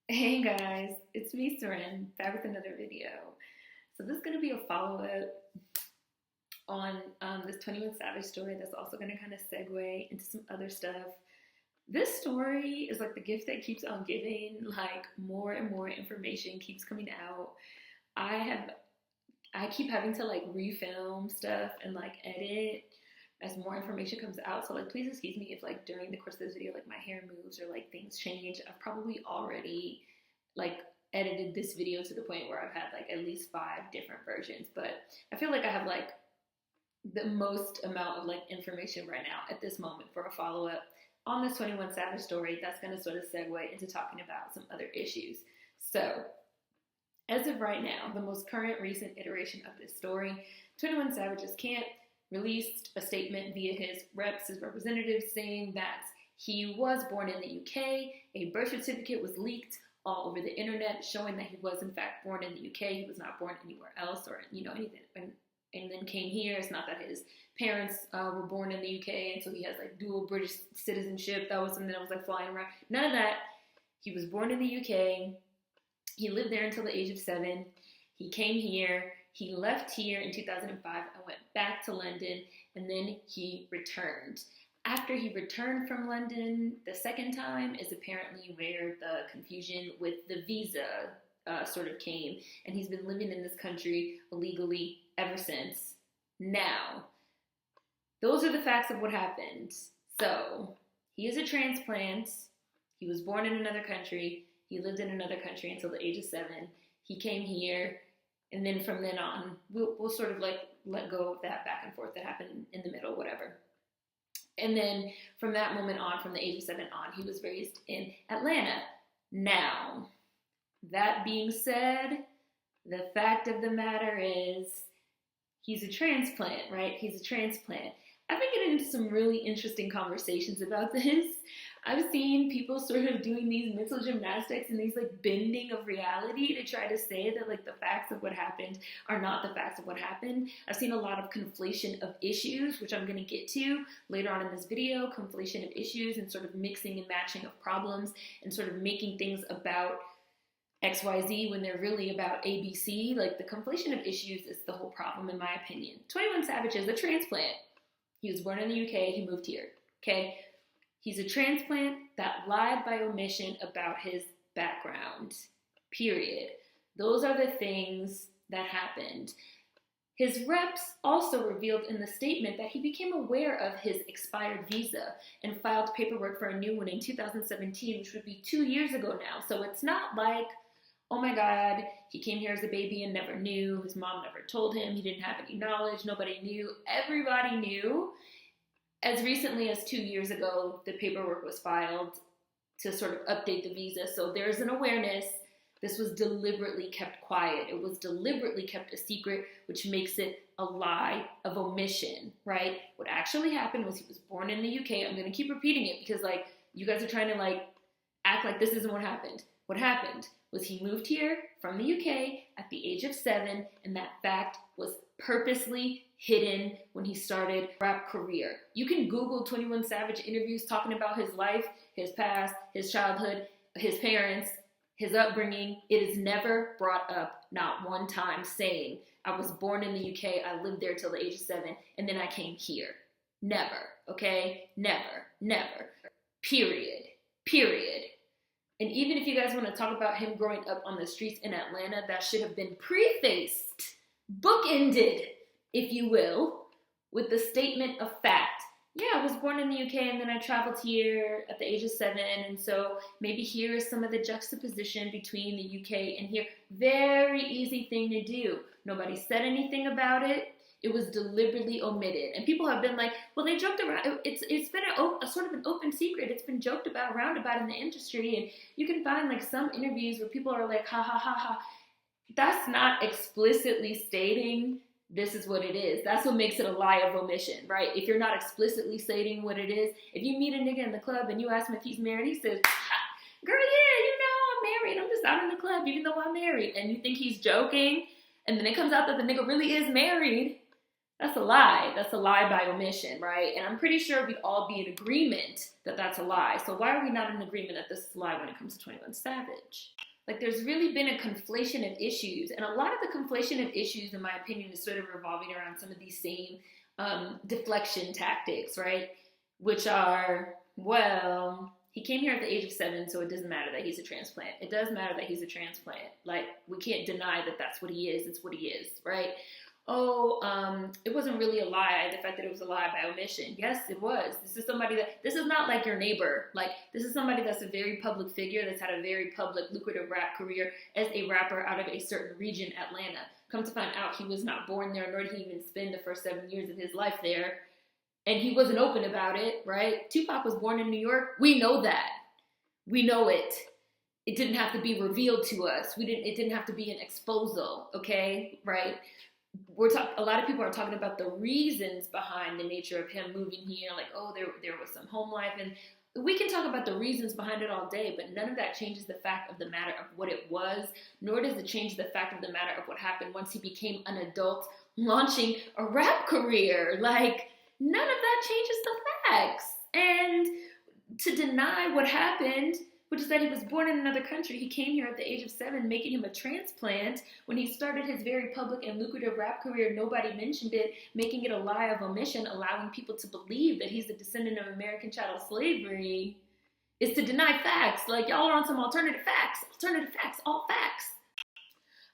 Hey guys, it's me, Seren, back with another video. So this is going to be a follow-up on this 21 Savage story that's also going to kind of segue into some other stuff. This story is like the gift that keeps on giving, like more and more information keeps coming out. I have I keep having to like refilm stuff and like edit as more information comes out. So like please excuse me if like during the course of this video like my hair moves or like things change. I've probably already like edited this video to the point where I've had like at least 5 different versions, but I feel like I have like the most amount of like information right now at this moment for a follow-up on this 21 Savage story that's going to sort of segue into talking about some other issues. So as of right now, the most current recent iteration of this story, 21 Savage's camp released a statement via his reps, his representatives, saying that he was born in the UK, a birth certificate was leaked all over the internet showing that he was in fact born in the UK, he was not born anywhere else or anything, and then came here. It's not that his parents were born in the UK and so he has like dual British citizenship. That was something that was like flying around. None of that. He was born in the UK. He lived there until the age of 7. He came here. He left here in 2005 and went back to London, and then he returned. After he returned from London the second time is apparently where the confusion with the visa sort of came, and he's been living in this country illegally ever since. Now, those are the facts of what happened. So, he is a transplant. He was born in another country. He lived in another country until the age of 7. He came here, and then from then on, we'll sort of like let go of that back and forth that happened in the middle, whatever. And then from that moment on, from the age of 7 on, he was raised in Atlanta. Now, that being said, the fact of the matter is he's a transplant, right? He's a transplant. I've been getting into some really interesting conversations about this. I've seen people sort of doing these mental gymnastics and these like bending of reality to try to say that like the facts of what happened are not the facts of what happened. I've seen a lot of conflation of issues, which I'm going to get to later on in this video, conflation of issues and sort of mixing and matching of problems and sort of making things about XYZ when they're really about ABC. Like the conflation of issues is the whole problem in my opinion. 21 Savage is a transplant. He was born in the UK, he moved here, okay? He's a transplant that lied by omission about his background, period. Those are the things that happened. His reps also revealed in the statement that he became aware of his expired visa and filed paperwork for a new one in 2017, which would be 2 years ago now. So it's not like, oh my God, he came here as a baby and never knew. His mom never told him. He didn't have any knowledge. Nobody knew. Everybody knew. As recently as 2 years ago, the paperwork was filed to sort of update the visa. So there's an awareness. This was deliberately kept quiet. It was deliberately kept a secret, which makes it a lie of omission, right? What actually happened was he was born in the UK. I'm going to keep repeating it because like you guys are trying to like act like this isn't what happened. What happened was he moved here from the UK at the age of 7, and that fact was purposely hidden when he started rap career. You can Google 21 Savage interviews talking about his life, his past, his childhood, his parents, his upbringing. It is never brought up, not one time, saying, I was born in the UK, I lived there till the age of 7, and then I came here. Never, okay? Never, never. Period. Period. And even if you guys want to talk about him growing up on the streets in Atlanta, that should have been prefaced, bookended, if you will, with the statement of fact. Yeah, I was born in the UK and then I traveled here at the age of 7. And so maybe here is some of the juxtaposition between the UK and here. Very easy thing to do. Nobody said anything about it. It was deliberately omitted. And people have been like, well, they joked around. It's been a sort of an open secret. It's been joked about, roundabout in the industry. And you can find like some interviews where people are like, ha, ha, ha, ha. That's not explicitly stating this is what it is. That's what makes it a lie of omission, right? If you're not explicitly stating what it is. If you meet a nigga in the club and you ask him if he's married, he says, girl, yeah, I'm married. I'm just out in the club even though I'm married. And you think he's joking. And then it comes out that the nigga really is married. That's a lie. That's a lie by omission, right? And I'm pretty sure we'd all be in agreement that that's a lie. So why are we not in agreement that this is a lie when it comes to 21 Savage? Like, there's really been a conflation of issues. And a lot of the conflation of issues, in my opinion, is sort of revolving around some of these same deflection tactics, right? Which are, well, he came here at the age of 7, so it doesn't matter that he's a transplant. It does matter that he's a transplant. Like, we can't deny that that's what he is. It's what he is, right? It wasn't really a lie, the fact that it was a lie by omission. Yes, it was. This is not like your neighbor. Like, this is somebody that's a very public figure, that's had a very public, lucrative rap career as a rapper out of a certain region, Atlanta. Come to find out, he was not born there, nor did he even spend the first 7 years of his life there. And he wasn't open about it, right? Tupac was born in New York. We know that. We know it. It didn't have to be revealed to us. It didn't have to be an exposal, okay? Right? A lot of people are talking about the reasons behind the nature of him moving here, like, there was some home life, and we can talk about the reasons behind it all day, but none of that changes the fact of the matter of what it was, nor does it change the fact of the matter of what happened once he became an adult launching a rap career. Like, none of that changes the facts. And to deny what happened, which is that he was born in another country, he came here at the age of 7, making him a transplant. When he started his very public and lucrative rap career, nobody mentioned it, making it a lie of omission, allowing people to believe that he's a descendant of American chattel slavery, is to deny facts. Like, y'all are on some alternative facts, all facts.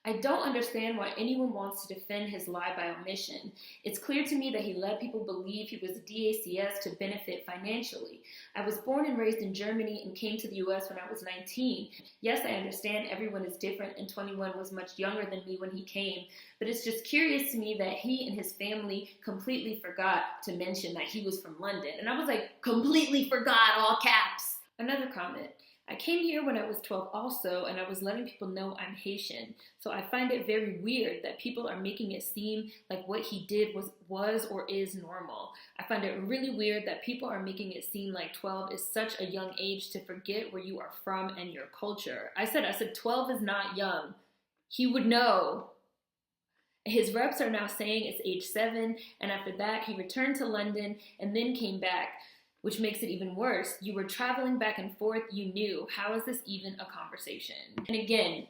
I don't understand why anyone wants to defend his lie by omission. It's clear to me that he led people believe he was DACS to benefit financially. I was born and raised in Germany and came to the US when I was 19. Yes, I understand everyone is different, and 21 was much younger than me when he came, but it's just curious to me that he and his family completely forgot to mention that he was from London. And I was like, completely forgot, all caps. Another comment. I came here when I was 12 also, and I was letting people know I'm Haitian. So I find it very weird that people are making it seem like what he did was or is normal. I find it really weird that people are making it seem like 12 is such a young age to forget where you are from and your culture. I said 12 is not young. He would know. His reps are now saying it's age 7, and after that he returned to London and then came back, which makes it even worse. You were traveling back and forth, you knew. How is this even a conversation? And again,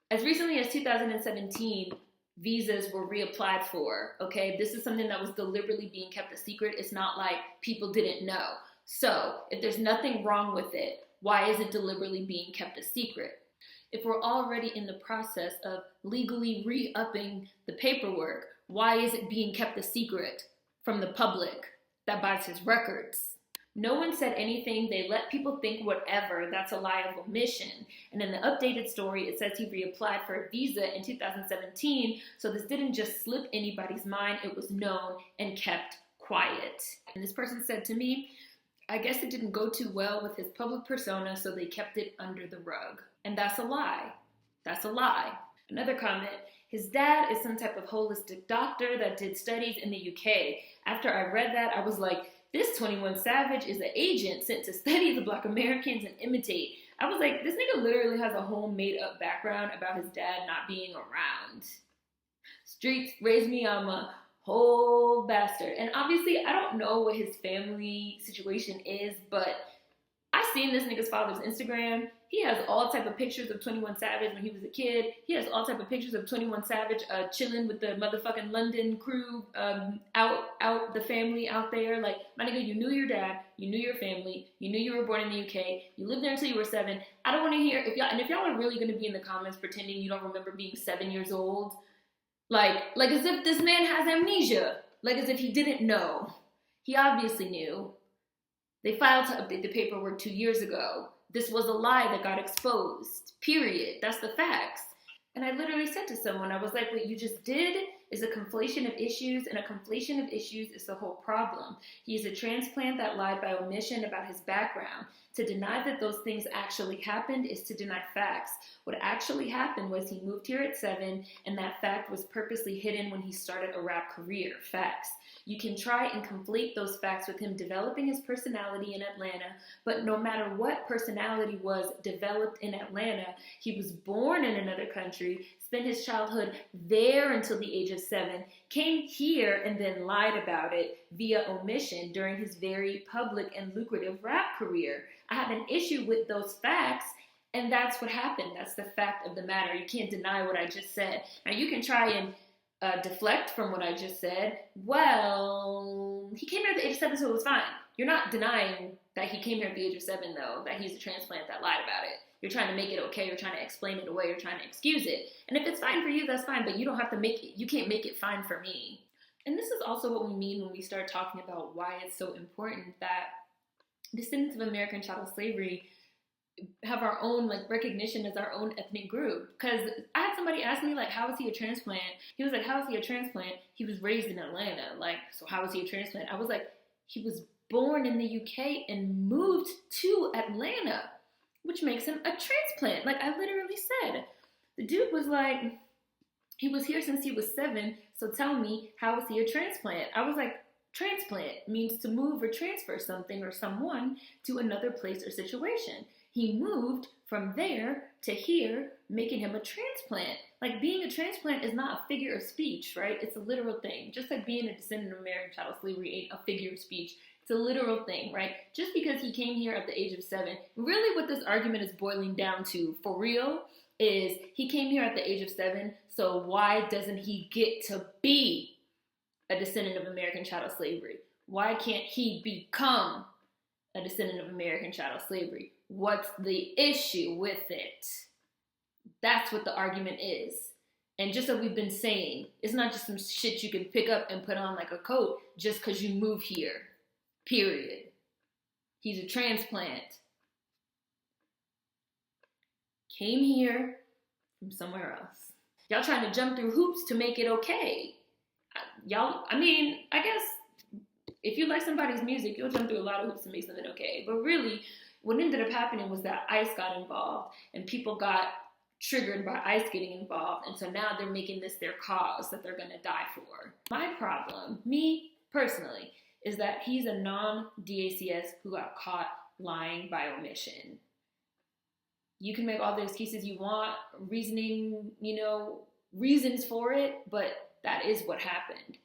as recently as 2017, visas were reapplied for, okay? This is something that was deliberately being kept a secret. It's not like people didn't know. So, if there's nothing wrong with it, why is it deliberately being kept a secret? If we're already in the process of legally re-upping the paperwork, why is it being kept a secret from the public that buys his records? No one said anything. They let people think whatever. That's a lie of omission. And in the updated story, it says he reapplied for a visa in 2017. So this didn't just slip anybody's mind. It was known and kept quiet. And this person said to me, I guess it didn't go too well with his public persona, so they kept it under the rug. And that's a lie. That's a lie. Another comment. His dad is some type of holistic doctor that did studies in the UK. After I read that, I was like, this 21 Savage is an agent sent to study the Black Americans and imitate. I was like, this nigga literally has a whole made-up background about his dad not being around. Streets raised me, I'm a whole bastard. And obviously, I don't know what his family situation is, but I seen this nigga's father's Instagram. He has all type of pictures of 21 Savage when he was a kid. He has all type of pictures of 21 Savage chilling with the motherfucking London crew, out the family out there. Like, my nigga, you knew your dad, you knew your family, you knew you were born in the UK, you lived there until you were 7. I don't want to hear, if y'all are really going to be in the comments pretending you don't remember being 7 years old, like as if this man has amnesia, like as if he didn't know. He obviously knew. They filed to update the paperwork 2 years ago. This was a lie that got exposed. Period. That's the facts. And I literally said to someone, I was like, what you just did is a conflation of issues, and a conflation of issues is the whole problem. He is a transplant that lied by omission about his background. To deny that those things actually happened is to deny facts. What actually happened was he moved here at 7, and that fact was purposely hidden when he started a rap career. Facts. You can try and conflate those facts with him developing his personality in Atlanta, but no matter what personality was developed in Atlanta, he was born in another country, spent his childhood there until the age of of 7 came here and then lied about it via omission during his very public and lucrative rap career. I have an issue with those facts, and that's what happened. That's the fact of the matter. You can't deny what I just said. Now, you can try and deflect from what I just said. Well, he came here at the age of 7, so it was fine. You're not denying that he came here at the age of 7, though, that he's a transplant that lied about it. You're trying to make it okay. You're trying to explain it away. You're trying to excuse it. And if it's fine for you, that's fine, but you don't have to make it, you can't make it fine for me. And this is also what we mean when we start talking about why it's so important that descendants of American chattel slavery have our own recognition as our own ethnic group. Because I had somebody ask me how is he a transplant? He was like, how is he a transplant? He was raised in Atlanta. So how is he a transplant? I was like, he was born in the UK and moved to Atlanta, which makes him a transplant. I literally said, the dude was like, he was here since he was 7. So tell me, how is he a transplant? I was like, transplant means to move or transfer something or someone to another place or situation. He moved from there to here, making him a transplant. Being a transplant is not a figure of speech, right? It's a literal thing. Just like being a descendant of American chattel slavery ain't a figure of speech. It's a literal thing, right? Just because he came here at the age of 7, really what this argument is boiling down to, for real, is he came here at the age of 7, so why doesn't he get to be a descendant of American chattel slavery? Why can't he become a descendant of American chattel slavery? What's the issue with it? That's what the argument is. And just like we've been saying, it's not just some shit you can pick up and put on like a coat just because you move here. Period. He's a transplant. Came here from somewhere else. Y'all trying to jump through hoops to make it okay. I guess if you like somebody's music, you'll jump through a lot of hoops to make something okay. But really, what ended up happening was that ICE got involved and people got triggered by ICE getting involved. And so now they're making this their cause that they're going to die for. My problem, me personally, is that he's a non-DACS who got caught lying by omission. You can make all the excuses you want, reasons for it, but that is what happened.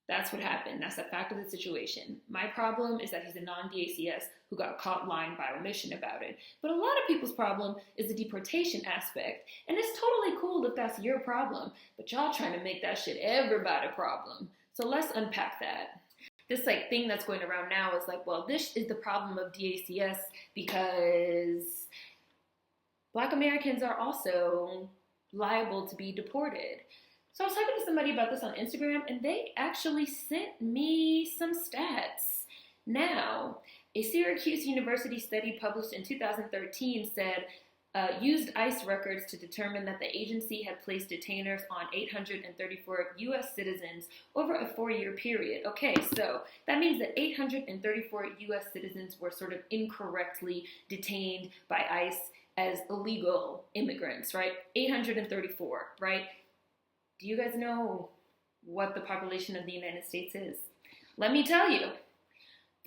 That's what happened. That's the fact of the situation. My problem is that he's a non-DACS who got caught lying by omission about it. But a lot of people's problem is the deportation aspect. And it's totally cool if that's your problem, but y'all trying to make that shit everybody's problem. So let's unpack that. This thing that's going around now is this is the problem of DACS because Black Americans are also liable to be deported. So I was talking to somebody about this on Instagram, and they actually sent me some stats. Now, a Syracuse University study published in 2013 said used ICE records to determine that the agency had placed detainers on 834 U.S. citizens over a 4-year period. Okay, so that means that 834 U.S. citizens were sort of incorrectly detained by ICE as illegal immigrants, right? 834, right? Do you guys know what the population of the United States is? Let me tell you.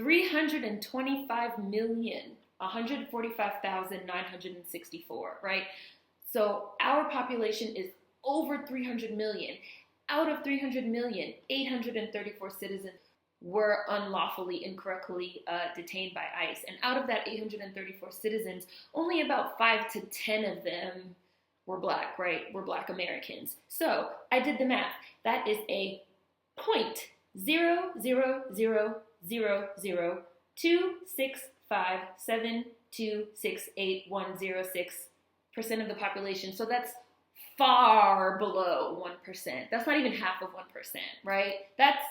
325,145,964, right? So our population is over 300 million. Out of 300 million, 834 citizens were unlawfully, incorrectly detained by ICE. And out of that 834 citizens, only about 5 to 10 of them were Black, right? Were Black Americans. So I did the math. That is a 0.000026572681006% of the population. So that's far below 1%. That's not even half of 1%, right? That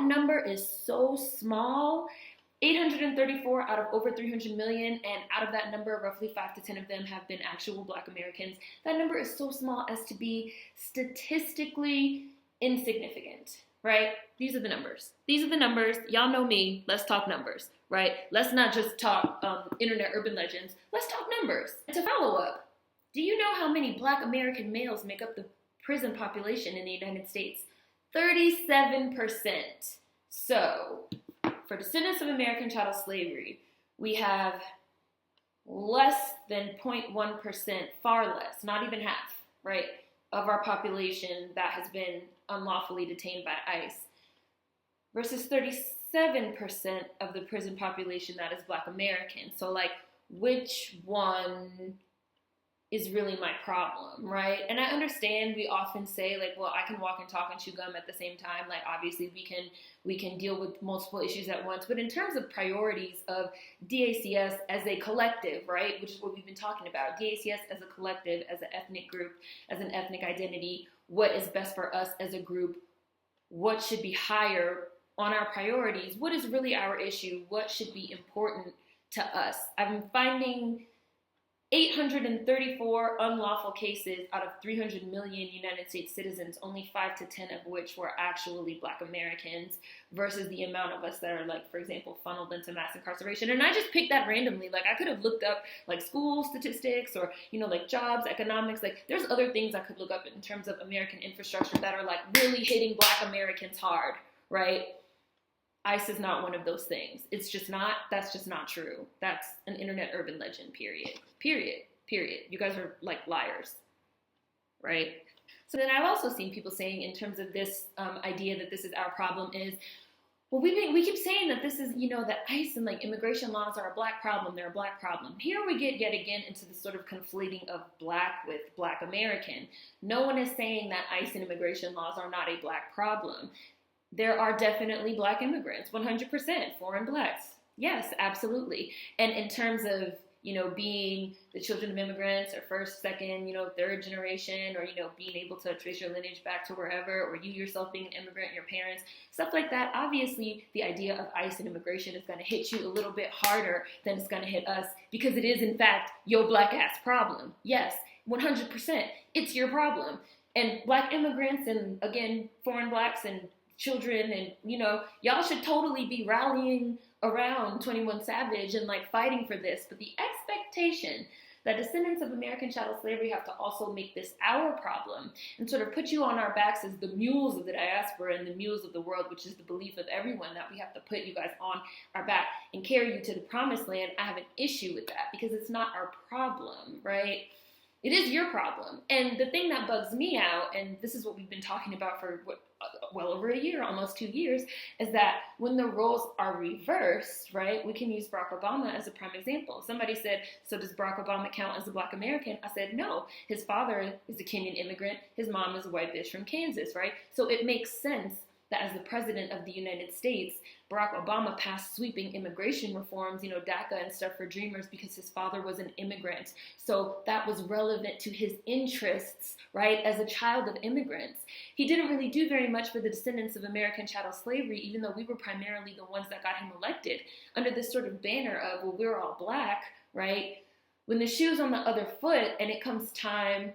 number is so small. 834 out of over 300 million, and out of that number, roughly 5 to 10 of them have been actual Black Americans. That number is so small as to be statistically insignificant, right? These are the numbers. These are the numbers. Y'all know me. Let's talk numbers, right? Let's not just talk internet urban legends. Let's talk numbers. And to follow up, do you know how many Black American males make up the prison population in the United States? 37%. So, for descendants of American chattel slavery, we have less than 0.1%, far less, not even half, right, of our population that has been unlawfully detained by ICE versus 37% of the prison population that is Black American. So, like, which one is really my problem, right? And I understand we often say, like, well, I can walk and talk and chew gum at the same time. Like, obviously we can deal with multiple issues at once. But in terms of priorities of DACS as a collective, right, which is what we've been talking about, DACS as a collective, as an ethnic group, as an ethnic identity, what is best for us as a group, what should be higher on our priorities, what is really our issue, what should be important to us. I'm finding 834 unlawful cases out of 300 million United States citizens, only 5 to 10 of which were actually Black Americans, versus the amount of us that are, like, for example, funneled into mass incarceration. And I just picked that randomly. Like, I could have looked up, like, school statistics or, you know, like, jobs, economics. Like, there's other things I could look up in terms of American infrastructure that are, like, really hitting Black Americans hard, right? ICE is not one of those things. It's just not, that's just not true. That's an internet urban legend, period. You guys are, like, liars, right? So then I've also seen people saying, in terms of this idea that this is our problem, is, well, we keep saying that this is, you know, that ICE and, like, immigration laws are a Black problem, they're a Black problem. Here we get yet again into the sort of conflating of Black with Black American. No one is saying that ICE and immigration laws are not a Black problem. There are definitely Black immigrants, 100%, foreign Blacks. Yes, absolutely. And in terms of, you know, being the children of immigrants or first, second, you know, third generation, or, you know, being able to trace your lineage back to wherever, or you yourself being an immigrant, your parents, stuff like that, obviously the idea of ICE and immigration is going to hit you a little bit harder than it's going to hit us, because it is, in fact, your Black ass problem. Yes, 100%, it's your problem. And Black immigrants and, again, foreign Blacks and children, and, you know, y'all should totally be rallying around 21 Savage and, like, fighting for this. But the expectation that descendants of American chattel slavery have to also make this our problem and sort of put you on our backs as the mules of the diaspora and the mules of the world, which is the belief of everyone that we have to put you guys on our back and carry you to the promised land, I have an issue with that, because it's not our problem, right? It is your problem. And the thing that bugs me out, and this is what we've been talking about for well over a year, almost 2 years, is that when the roles are reversed, right, we can use Barack Obama as a prime example. Somebody said, so does Barack Obama count as a Black American? I said, no. His father is a Kenyan immigrant. His mom is a white bitch from Kansas, right? So it makes sense that as the president of the United States, Barack Obama passed sweeping immigration reforms, you know, DACA and stuff for Dreamers, because his father was an immigrant. So that was relevant to his interests, right, as a child of immigrants. He didn't really do very much for the descendants of American chattel slavery, even though we were primarily the ones that got him elected under this sort of banner of, well, we're all Black, right? When the shoe's on the other foot and it comes time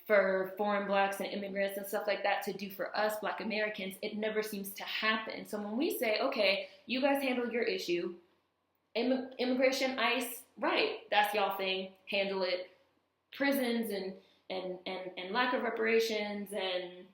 for foreign Blacks and immigrants and stuff like that to do for us Black Americans, it never seems to happen. So when we say, okay, you guys handle your issue, immigration, ICE, right, that's y'all thing, handle it. Prisons and lack of reparations and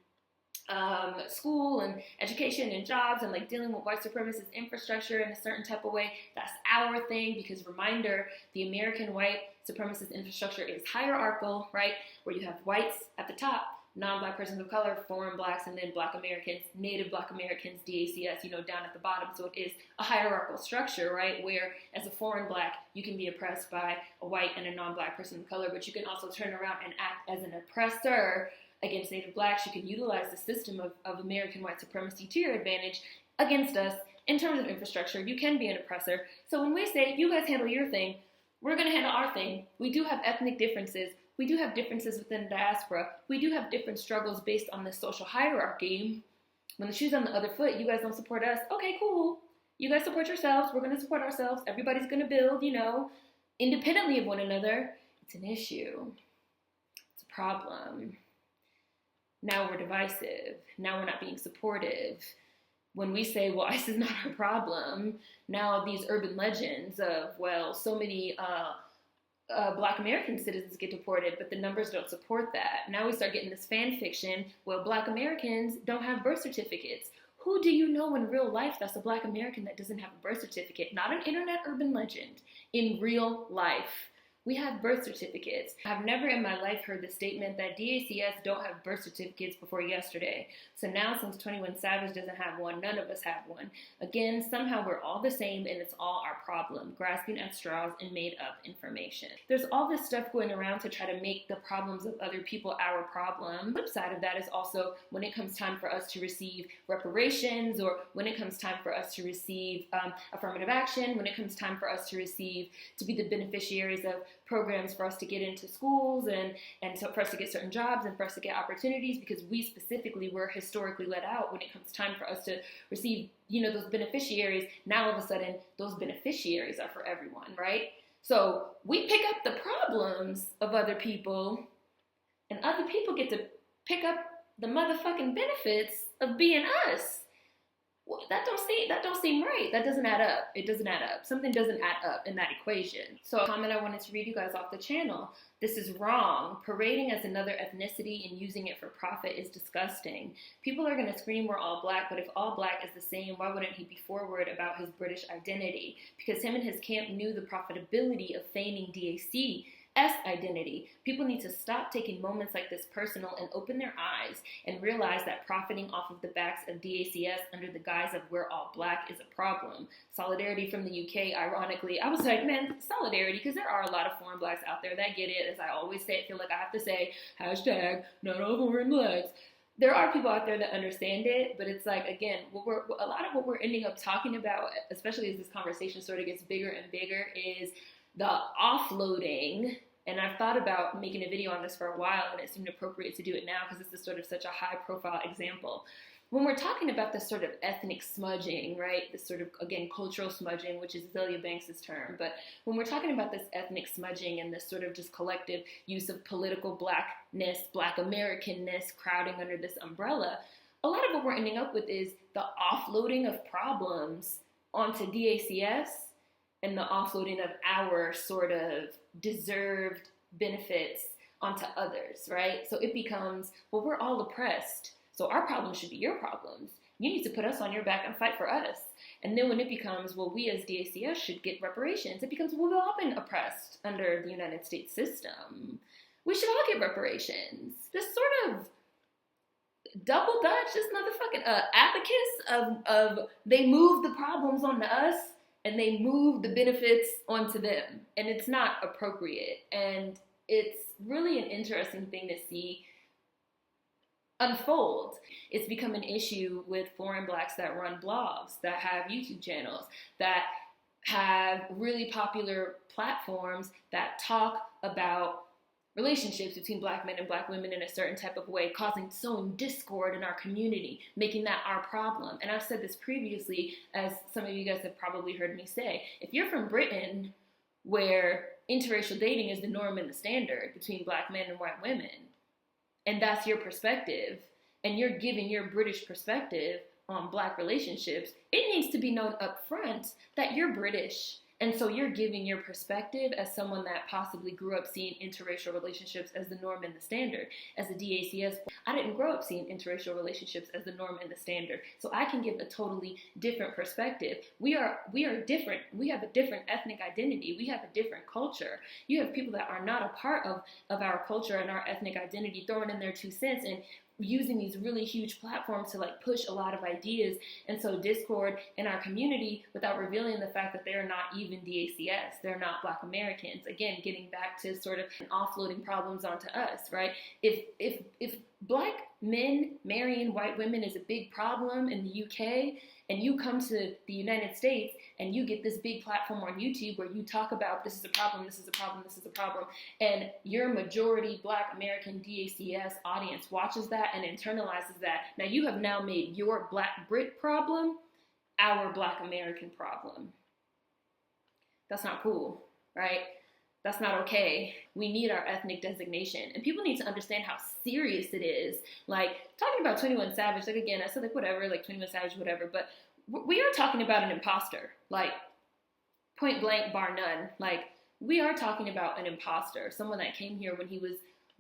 school and education and jobs and, like, dealing with white supremacist infrastructure in a certain type of way, that's our thing, because, reminder, the American white supremacist infrastructure is hierarchical, right, where you have whites at the top, non-Black persons of color, foreign Blacks, and then Black Americans, Native Black Americans, DACS, you know, down at the bottom. So it is a hierarchical structure, right, where as a foreign Black, you can be oppressed by a white and a non-Black person of color, but you can also turn around and act as an oppressor against Native Blacks. You can utilize the system of American white supremacy to your advantage against us in terms of infrastructure. You can be an oppressor. So when we say, you guys handle your thing, we're going to handle our thing. We do have ethnic differences. We do have differences within the diaspora. We do have different struggles based on the social hierarchy. When the shoe's on the other foot, you guys don't support us. Okay, cool. You guys support yourselves. We're going to support ourselves. Everybody's going to build, you know, independently of one another. It's an issue. It's a problem. Now we're divisive. Now we're not being supportive. When we say, well, ICE is not our problem, now these urban legends of, well, so many Black American citizens get deported, but the numbers don't support that. Now we start getting this fan fiction, well, Black Americans don't have birth certificates. Who do you know in real life that's a Black American that doesn't have a birth certificate? Not an internet urban legend. In real life, We have birth certificates. I've never in my life heard the statement that DACS don't have birth certificates before yesterday. So now, since 21 Savage doesn't have one, none of us have one. Again, somehow we're all the same and it's all our problem, grasping at straws and made up information. There's all this stuff going around to try to make the problems of other people our problem. The flip side of that is also when it comes time for us to receive reparations, or when it comes time for us to receive affirmative action, when it comes time for us to be the beneficiaries of programs for us to get into schools and so for us to get certain jobs and for us to get opportunities, because we specifically were historically let out when it comes time for us to receive, those beneficiaries. Now all of a sudden, those beneficiaries are for everyone, right? So we pick up the problems of other people, and other people get to pick up the motherfucking benefits of being us. Well, that don't seem right. That doesn't add up. It doesn't add up. Something doesn't add up in that equation. So a comment I wanted to read you guys off the channel. This is wrong. Parading as another ethnicity and using it for profit is disgusting. People are going to scream we're all black, but if all black is the same, why wouldn't he be forward about his British identity? Because him and his camp knew the profitability of feigning DACS identity. People need to stop taking moments like this personal and open their eyes and realize that profiting off of the backs of DACS under the guise of we're all black is a problem. Solidarity from the UK, ironically, I was like, man, solidarity, because there are a lot of foreign blacks out there that get it. As I always say, I feel like I have to say, hashtag not all foreign blacks. There are people out there that understand it, but it's like, again, a lot of what we're ending up talking about, especially as this conversation sort of gets bigger and bigger, is the offloading. And I've thought about making a video on this for a while, and it seemed appropriate to do it now because this is sort of such a high-profile example. When we're talking about this sort of ethnic smudging, right, this sort of, again, cultural smudging, which is Zelia Banks' term, but when we're talking about this ethnic smudging and this sort of just collective use of political blackness, Black Americanness crowding under this umbrella, a lot of what we're ending up with is the offloading of problems onto DACS and the offloading of our sort of deserved benefits onto others, right? So it becomes, well, we're all oppressed, so our problems should be your problems. You need to put us on your back and fight for us. And then when it becomes, well, we as DACS should get reparations, it becomes, well, we've all been oppressed under the United States system. We should all get reparations. This sort of double dutch, this motherfucking abacus of they move the problems onto us, and they move the benefits onto them. And it's not appropriate. And it's really an interesting thing to see unfold. It's become an issue with foreign blacks that run blogs, that have YouTube channels, that have really popular platforms that talk about relationships between black men and black women in a certain type of way, sowing discord in our community, making that our problem. And I've said this previously, as some of you guys have probably heard me say, if you're from Britain, where interracial dating is the norm and the standard between black men and white women, and that's your perspective, and you're giving your British perspective on black relationships, it needs to be known up front that you're British. And so you're giving your perspective as someone that possibly grew up seeing interracial relationships as the norm and the standard. As a DACS, I didn't grow up seeing interracial relationships as the norm and the standard. So I can give a totally different perspective. We are different. We have a different ethnic identity. We have a different culture. You have people that are not a part of our culture and our ethnic identity throwing in their 2 cents and using these really huge platforms to like push a lot of ideas and sow discord in our community without revealing the fact that they're not even DACS. They're not Black Americans. Again, getting back to sort of offloading problems onto us, right? If black men marrying white women is a big problem in the UK, and you come to the United States and you get this big platform on YouTube where you talk about this is a problem, this is a problem, this is a problem, and your majority Black American DACS audience watches that and internalizes that, now you have now made your Black Brit problem our Black American problem. That's not cool, right? That's not okay. We need our ethnic designation. And people need to understand how serious it is. Like, talking about 21 Savage, like, again, I said, like, whatever, like, 21 Savage, whatever, but we are talking about an imposter. Like, point blank, bar none. Like, we are talking about an imposter. Someone that came here when he was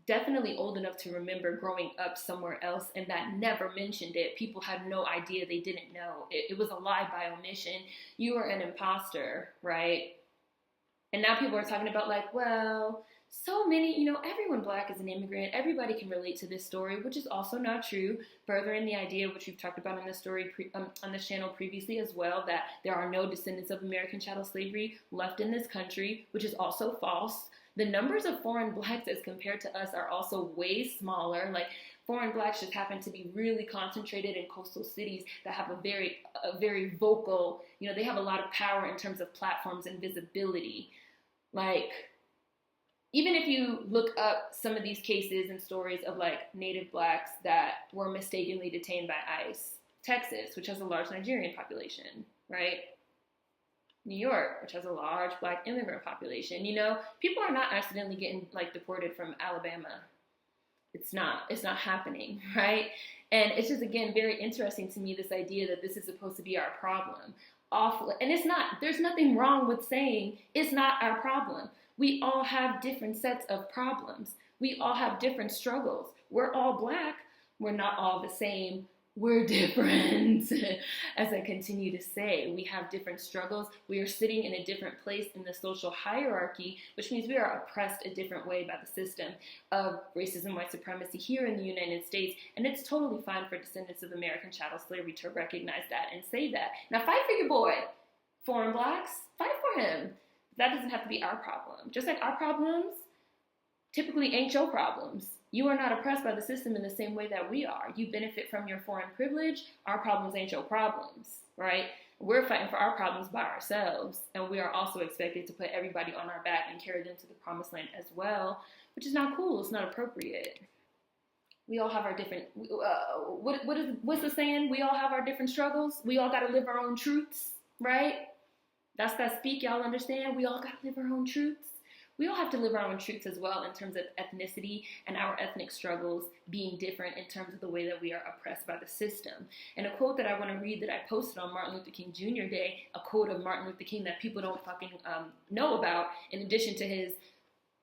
definitely old enough to remember growing up somewhere else and that never mentioned it. People had no idea. They didn't know. It was a lie by omission. You are an imposter, right? And now people are talking about like, well, so many, everyone black is an immigrant. Everybody can relate to this story, which is also not true. Furthering the idea, which we've talked about on this story on this channel previously as well, that there are no descendants of American chattel slavery left in this country, which is also false. The numbers of foreign blacks as compared to us are also way smaller. Like, foreign blacks just happen to be really concentrated in coastal cities that have a very vocal, they have a lot of power in terms of platforms and visibility. Like, even if you look up some of these cases and stories of like native blacks that were mistakenly detained by ICE, Texas, which has a large Nigerian population, right? New York, which has a large black immigrant population, people are not accidentally getting like deported from Alabama. It's not happening, right? And it's just, again, very interesting to me, this idea that this is supposed to be our problem. And it's not. There's nothing wrong with saying it's not our problem. We all have different sets of problems. We all have different struggles. We're all black. We're not all the same. We're different. As I continue to say, we have different struggles. We are sitting in a different place in the social hierarchy, which means we are oppressed a different way by the system of racism, white supremacy here in the United States. And it's totally fine for descendants of American chattel slavery to recognize that and say that. Now, fight for your boy. Foreign blacks, fight for him. That doesn't have to be our problem. Just like our problems typically ain't your problems. You are not oppressed by the system in the same way that we are. You benefit from your foreign privilege. Our problems ain't your problems, right? We're fighting for our problems by ourselves, and we are also expected to put everybody on our back and carry them to the promised land as well, which is not cool. It's not appropriate. We all have our different, what's the saying? We all have our different struggles. We all got to live our own truths, right? That's that speak, y'all understand? We all got to live our own truths. We all have to live our own truths as well in terms of ethnicity and our ethnic struggles being different in terms of the way that we are oppressed by the system. And a quote that I want to read that I posted on Martin Luther King Jr. Day, a quote of Martin Luther King that people don't fucking know about, in addition to his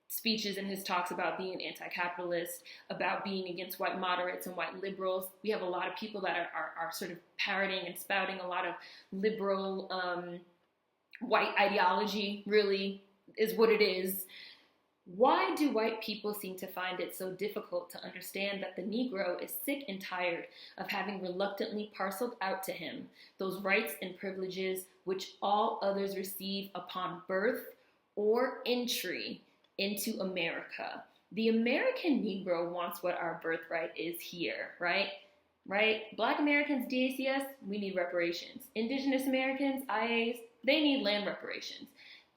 speeches and his talks about being anti-capitalist, about being against white moderates and white liberals. We have a lot of people that are sort of parroting and spouting a lot of liberal white ideology, really, is what it is. Why do white people seem to find it so difficult to understand that the Negro is sick and tired of having reluctantly parceled out to him those rights and privileges which all others receive upon birth or entry into America? The American Negro wants what our birthright is here, right? Black Americans, DACS, we need reparations. Indigenous Americans, IAs, they need land reparations.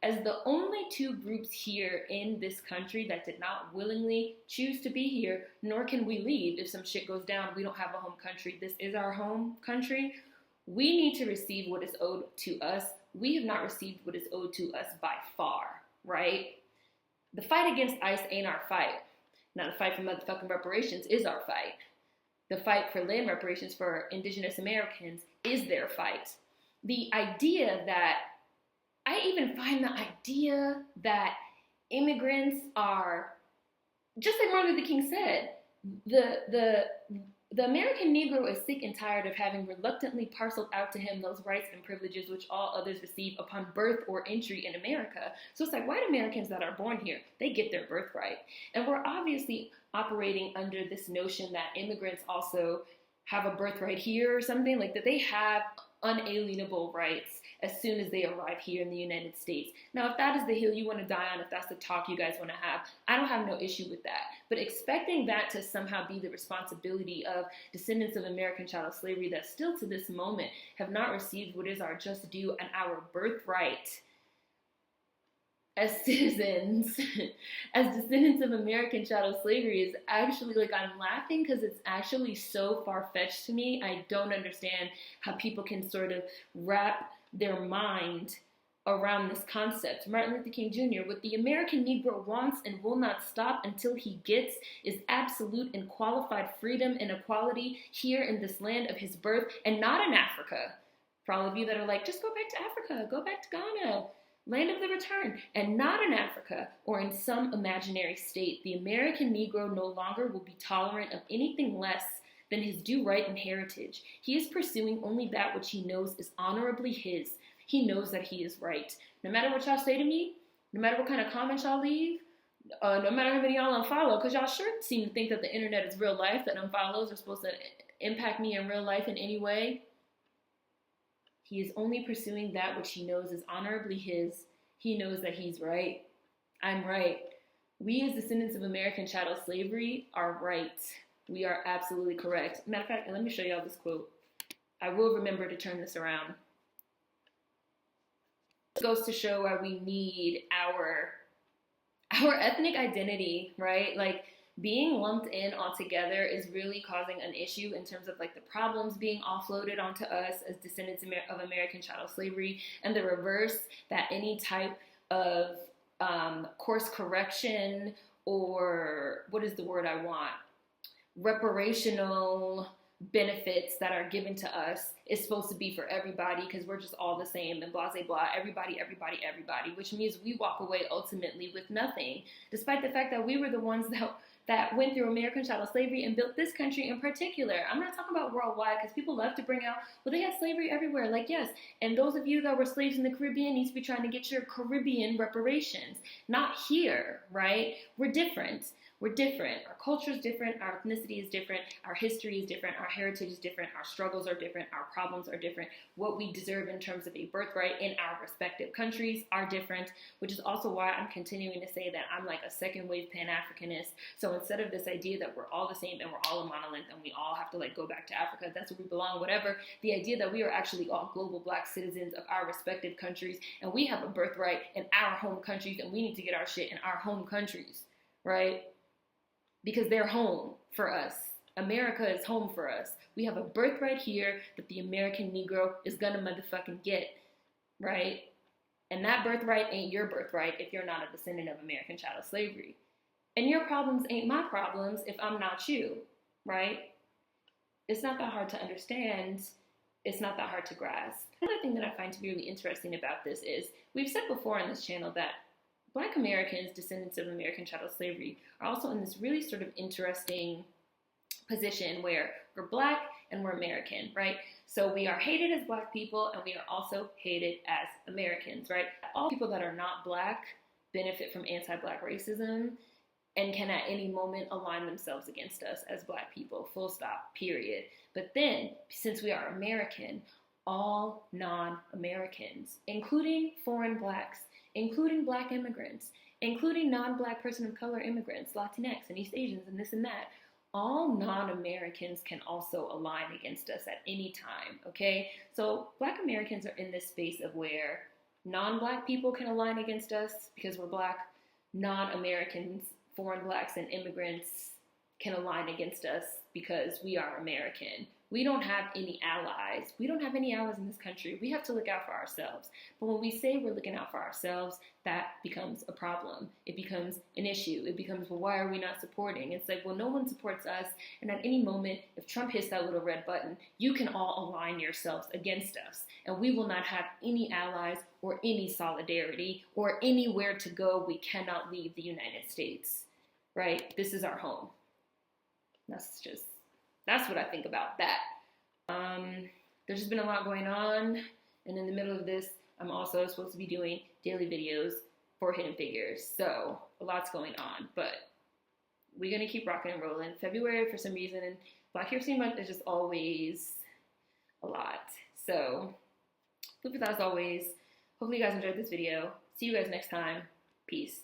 As the only two groups here in this country that did not willingly choose to be here, nor can we leave if some shit goes down. We don't have a home country. This is our home country. We need to receive what is owed to us. We have not received what is owed to us by far, right? The fight against ICE ain't our fight. Now, the fight for motherfucking reparations is our fight. The fight for land reparations for Indigenous Americans is their fight. The idea that I even find the idea that immigrants are, just like Martin Luther King said, the American Negro is sick and tired of having reluctantly parceled out to him those rights and privileges which all others receive upon birth or entry in America. So it's like white Americans that are born here, they get their birthright. And we're obviously operating under this notion that immigrants also have a birthright here or something, like that they have unalienable rights as soon as they arrive here in the United States. Now, if that is the hill you want to die on, if that's the talk you guys want to have, I don't have no issue with that. But expecting that to somehow be the responsibility of descendants of American chattel slavery that still to this moment have not received what is our just due and our birthright as citizens, as descendants of American chattel slavery is actually, like, I'm laughing because it's actually so far-fetched to me. I don't understand how people can sort of wrap their mind around this concept. Martin Luther King Jr., what the American Negro wants and will not stop until he gets is absolute and qualified freedom and equality here in this land of his birth and not in Africa. For all of you that are like, just go back to Africa, go back to Ghana, land of the return, and not in Africa or in some imaginary state. The American Negro no longer will be tolerant of anything less than his due right and heritage. He is pursuing only that which he knows is honorably his. He knows that he is right. No matter what y'all say to me, No matter what kind of comments y'all leave, no matter how many y'all unfollow, because y'all sure seem to think that the internet is real life, that unfollows are supposed to impact me in real life in any way. He is only pursuing that which he knows is honorably his. He knows that he's right. I'm right. We as descendants of American chattel slavery are right. We are absolutely correct. Matter of fact, let me show y'all this quote. I will remember to turn this around. It goes to show why we need our ethnic identity, right? Like, being lumped in altogether is really causing an issue in terms of like the problems being offloaded onto us as descendants of American chattel slavery, and the reverse, that any type of course correction, or what is the word I want? Reparational benefits that are given to us is supposed to be for everybody, because we're just all the same and blah, blah, blah, everybody, which means we walk away ultimately with nothing, despite the fact that we were the ones that went through American chattel slavery and built this country in particular. I'm not talking about worldwide, because people love to bring out, well, they had slavery everywhere. Like, yes, and those of you that were slaves in the Caribbean need to be trying to get your Caribbean reparations. Not here, right? We're different. We're different. Our culture is different. Our ethnicity is different. Our history is different. Our heritage is different. Our struggles are different. Our problems are different. What we deserve in terms of a birthright in our respective countries are different, which is also why I'm continuing to say that I'm like a second wave Pan-Africanist. So instead of this idea that we're all the same and we're all a monolith and we all have to like go back to Africa, that's where we belong, whatever, the idea that we are actually all global Black citizens of our respective countries, and we have a birthright in our home countries, and we need to get our shit in our home countries, right? Because they're home for us. America is home for us. We have a birthright here that the American Negro is gonna motherfucking get, right? And that birthright ain't your birthright if you're not a descendant of American chattel slavery. And your problems ain't my problems if I'm not you, right? It's not that hard to understand. It's not that hard to grasp. Another thing that I find to be really interesting about this is, we've said before on this channel that Black Americans, descendants of American chattel slavery, are also in this really sort of interesting position where we're Black and we're American, right? So we are hated as Black people, and we are also hated as Americans, right? All people that are not Black benefit from anti-Black racism and can at any moment align themselves against us as Black people, full stop, period. But then, since we are American, all non-Americans, including foreign Blacks, including Black immigrants, including non-Black person of color immigrants, Latinx and East Asians and this and that, all non-Americans can also align against us at any time, okay? So Black Americans are in this space of where non-Black people can align against us because we're Black, non-Americans, foreign Blacks and immigrants can align against us because we are American. We don't have any allies. We don't have any allies in this country. We have to look out for ourselves. But when we say we're looking out for ourselves, that becomes a problem. It becomes an issue. It becomes, well, why are we not supporting? It's like, well, no one supports us. And at any moment, if Trump hits that little red button, you can all align yourselves against us. And we will not have any allies or any solidarity or anywhere to go. We cannot leave the United States, right? This is our home. That's what I think about that. There's just been a lot going on, and in the middle of this, I'm also supposed to be doing daily videos for Hidden Figures, so a lot's going on, but we're going to keep rocking and rolling. February, for some reason, and Black History Month is just always a lot. So, food for thought as always. Hopefully you guys enjoyed this video. See you guys next time. Peace.